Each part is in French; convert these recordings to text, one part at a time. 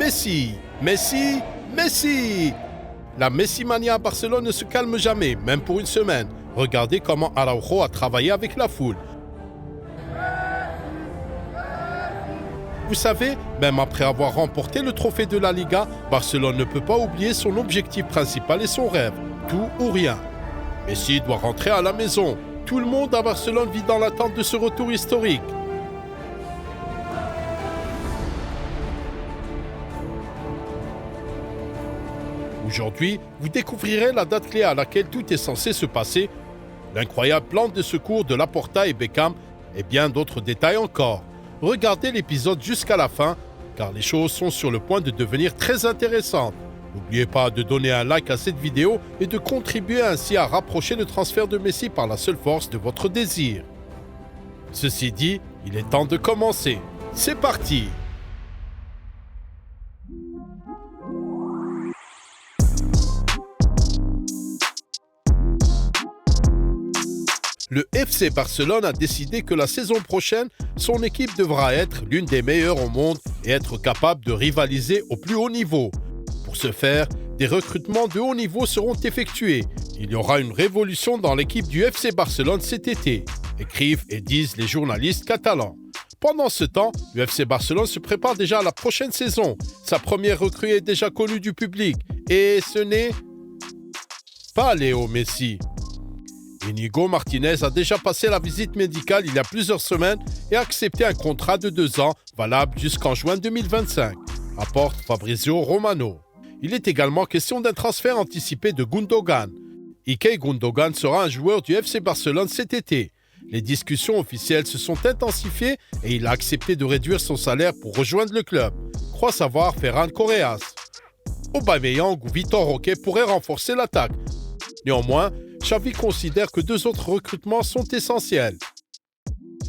Messi, Messi, Messi. La Messi-mania à Barcelone ne se calme jamais, même pour une semaine. Regardez comment Araujo a travaillé avec la foule. Vous savez, même après avoir remporté le trophée de la Liga, Barcelone ne peut pas oublier son objectif principal et son rêve, tout ou rien. Messi doit rentrer à la maison. Tout le monde à Barcelone vit dans l'attente de ce retour historique. Aujourd'hui, vous découvrirez la date clé à laquelle tout est censé se passer, l'incroyable plan de secours de Laporta et Beckham et bien d'autres détails encore. Regardez l'épisode jusqu'à la fin, car les choses sont sur le point de devenir très intéressantes. N'oubliez pas de donner un like à cette vidéo et de contribuer ainsi à rapprocher le transfert de Messi par la seule force de votre désir. Ceci dit, il est temps de commencer. C'est parti! Le FC Barcelone a décidé que la saison prochaine, son équipe devra être l'une des meilleures au monde et être capable de rivaliser au plus haut niveau. Pour ce faire, des recrutements de haut niveau seront effectués. Il y aura une révolution dans l'équipe du FC Barcelone cet été, écrivent et disent les journalistes catalans. Pendant ce temps, le FC Barcelone se prépare déjà à la prochaine saison. Sa première recrue est déjà connue du public et ce n'est pas Léo Messi. Íñigo Martínez a déjà passé la visite médicale il y a plusieurs semaines et a accepté un contrat de 2 ans valable jusqu'en juin 2025, rapporte Fabrizio Romano. Il est également question d'un transfert anticipé de Gundogan. Ilkay Gundogan sera un joueur du FC Barcelone cet été. Les discussions officielles se sont intensifiées et il a accepté de réduire son salaire pour rejoindre le club, croit savoir Ferran Correas. Aubameyang ou Vitor Roque pourraient renforcer l'attaque. Néanmoins, Xavi considère que 2 autres recrutements sont essentiels.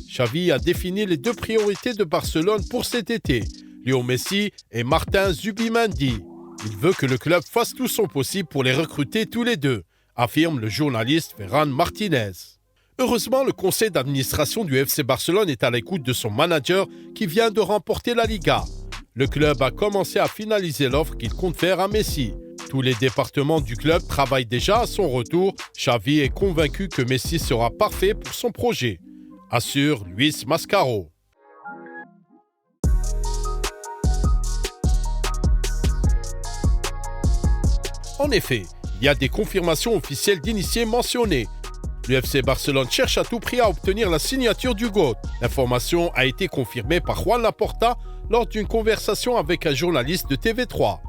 Xavi a défini les 2 priorités de Barcelone pour cet été, Léo Messi et Martin Zubimendi. Il veut que le club fasse tout son possible pour les recruter tous les 2, affirme le journaliste Ferran Martínez. Heureusement, le conseil d'administration du FC Barcelone est à l'écoute de son manager qui vient de remporter la Liga. Le club a commencé à finaliser l'offre qu'il compte faire à Messi. Tous les départements du club travaillent déjà à son retour. Xavi est convaincu que Messi sera parfait pour son projet, assure Luis Mascaro. En effet, il y a des confirmations officielles d'initiés mentionnées. Le FC Barcelone cherche à tout prix à obtenir la signature du GOAT. L'information a été confirmée par Juan Laporta lors d'une conversation avec un journaliste de TV3.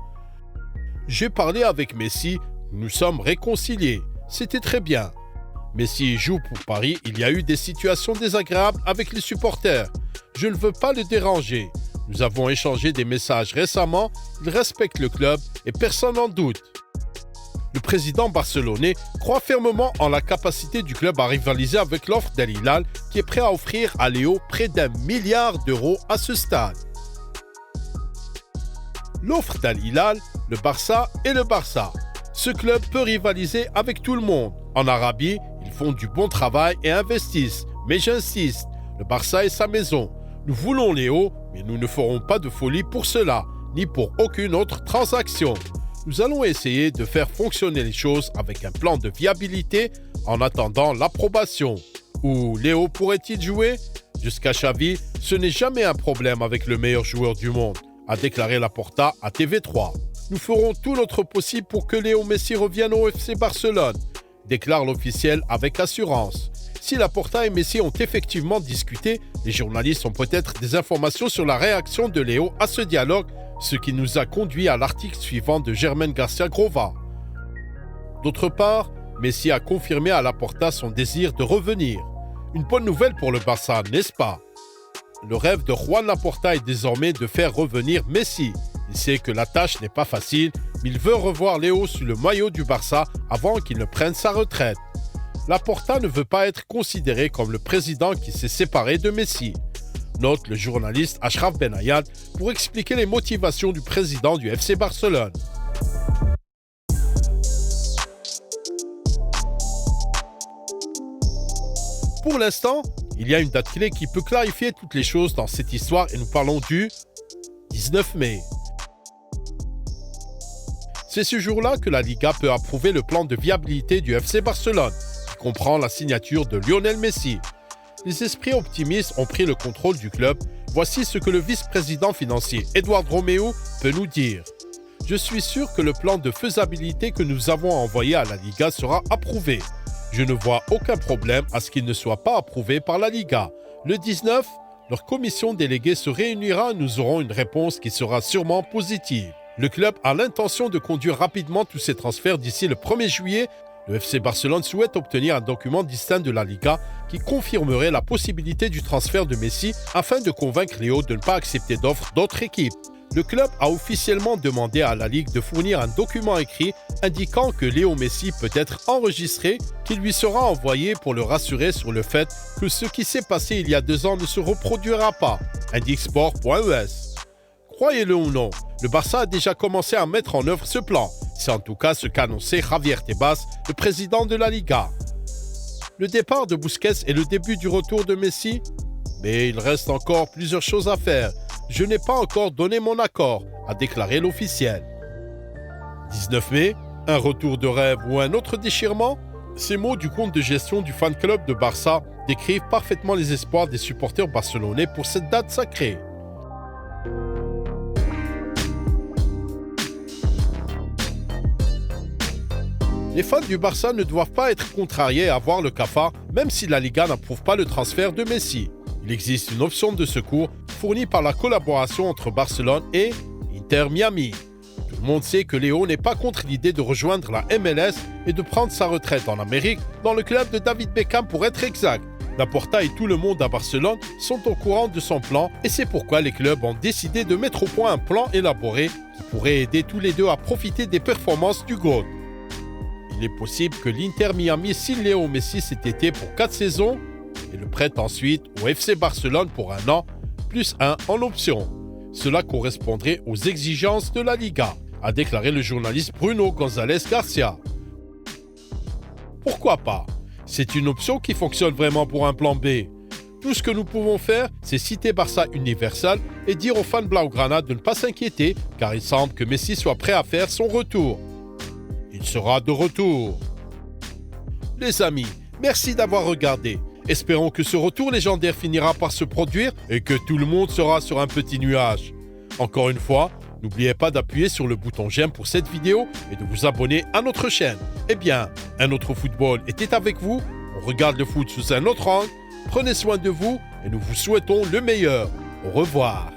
J'ai parlé avec Messi, nous sommes réconciliés. C'était très bien. Messi joue pour Paris, il y a eu des situations désagréables avec les supporters. Je ne veux pas le déranger. Nous avons échangé des messages récemment, il respecte le club et personne n'en doute. Le président barcelonais croit fermement en la capacité du club à rivaliser avec l'offre d'Al Hilal qui est prêt à offrir à Léo près d'1 milliard d'euros à ce stade. L'offre d'Al Hilal, le Barça et le Barça. Ce club peut rivaliser avec tout le monde. En Arabie, ils font du bon travail et investissent. Mais j'insiste, le Barça est sa maison. Nous voulons Léo, mais nous ne ferons pas de folie pour cela, ni pour aucune autre transaction. Nous allons essayer de faire fonctionner les choses avec un plan de viabilité en attendant l'approbation. Où Léo pourrait-il jouer? Jusqu'à Xavi, ce n'est jamais un problème avec le meilleur joueur du monde, a déclaré Laporta à TV3. Nous ferons tout notre possible pour que Léo Messi revienne au FC Barcelone, déclare l'officiel avec assurance. Si Laporta et Messi ont effectivement discuté, les journalistes ont peut-être des informations sur la réaction de Léo à ce dialogue, ce qui nous a conduit à l'article suivant de Germain Garcia Grova. D'autre part, Messi a confirmé à Laporta son désir de revenir. Une bonne nouvelle pour le Barça, n'est-ce pas? Le rêve de Juan Laporta est désormais de faire revenir Messi. Il sait que la tâche n'est pas facile, mais il veut revoir Léo sous le maillot du Barça avant qu'il ne prenne sa retraite. Laporta ne veut pas être considéré comme le président qui s'est séparé de Messi. Note le journaliste Achraf Benayad pour expliquer les motivations du président du FC Barcelone. Pour l'instant, il y a une date clé qui peut clarifier toutes les choses dans cette histoire et nous parlons du 19 mai. C'est ce jour-là que la Liga peut approuver le plan de viabilité du FC Barcelone, qui comprend la signature de Lionel Messi. Les esprits optimistes ont pris le contrôle du club. Voici ce que le vice-président financier Edouard Romeu peut nous dire. Je suis sûr que le plan de faisabilité que nous avons envoyé à la Liga sera approuvé. Je ne vois aucun problème à ce qu'il ne soit pas approuvé par la Liga. Le 19, leur commission déléguée se réunira et nous aurons une réponse qui sera sûrement positive. Le club a l'intention de conduire rapidement tous ces transferts d'ici le 1er juillet. Le FC Barcelone souhaite obtenir un document distinct de la Liga qui confirmerait la possibilité du transfert de Messi afin de convaincre Léo de ne pas accepter d'offres d'autres équipes. Le club a officiellement demandé à la Ligue de fournir un document écrit indiquant que Léo Messi peut être enregistré, qui lui sera envoyé pour le rassurer sur le fait que ce qui s'est passé il y a 2 ans ne se reproduira pas, indique sport.es. Croyez-le ou non, le Barça a déjà commencé à mettre en œuvre ce plan. C'est en tout cas ce qu'a annoncé Javier Tebas, le président de la Liga. Le départ de Busquets est le début du retour de Messi, mais il reste encore plusieurs choses à faire. Je n'ai pas encore donné mon accord, a déclaré l'officiel. 19 mai, un retour de rêve ou un autre déchirement? Ces mots du compte de gestion du fan club de Barça décrivent parfaitement les espoirs des supporters barcelonais pour cette date sacrée. Les fans du Barça ne doivent pas être contrariés à voir le cafard, même si la Liga n'approuve pas le transfert de Messi. Il existe une option de secours fournie par la collaboration entre Barcelone et Inter Miami. Tout le monde sait que Léo n'est pas contre l'idée de rejoindre la MLS et de prendre sa retraite en Amérique, dans le club de David Beckham pour être exact. Laporta et tout le monde à Barcelone sont au courant de son plan et c'est pourquoi les clubs ont décidé de mettre au point un plan élaboré qui pourrait aider tous les deux à profiter des performances du GOAT. Il est possible que l'Inter Miami signe Léo Messi cet été pour 4 saisons et le prête ensuite au FC Barcelone pour 1 an, plus 1 en option. Cela correspondrait aux exigences de la Liga, a déclaré le journaliste Bruno González Garcia. Pourquoi pas? C'est une option qui fonctionne vraiment pour un plan B. Tout ce que nous pouvons faire, c'est citer Barça Universal et dire aux fans Blaugrana de ne pas s'inquiéter, car il semble que Messi soit prêt à faire son retour. Il sera de retour. Les amis, merci d'avoir regardé. Espérons que ce retour légendaire finira par se produire et que tout le monde sera sur un petit nuage. Encore une fois, n'oubliez pas d'appuyer sur le bouton j'aime pour cette vidéo et de vous abonner à notre chaîne. Eh bien, un autre football était avec vous. On regarde le foot sous un autre angle. Prenez soin de vous et nous vous souhaitons le meilleur. Au revoir.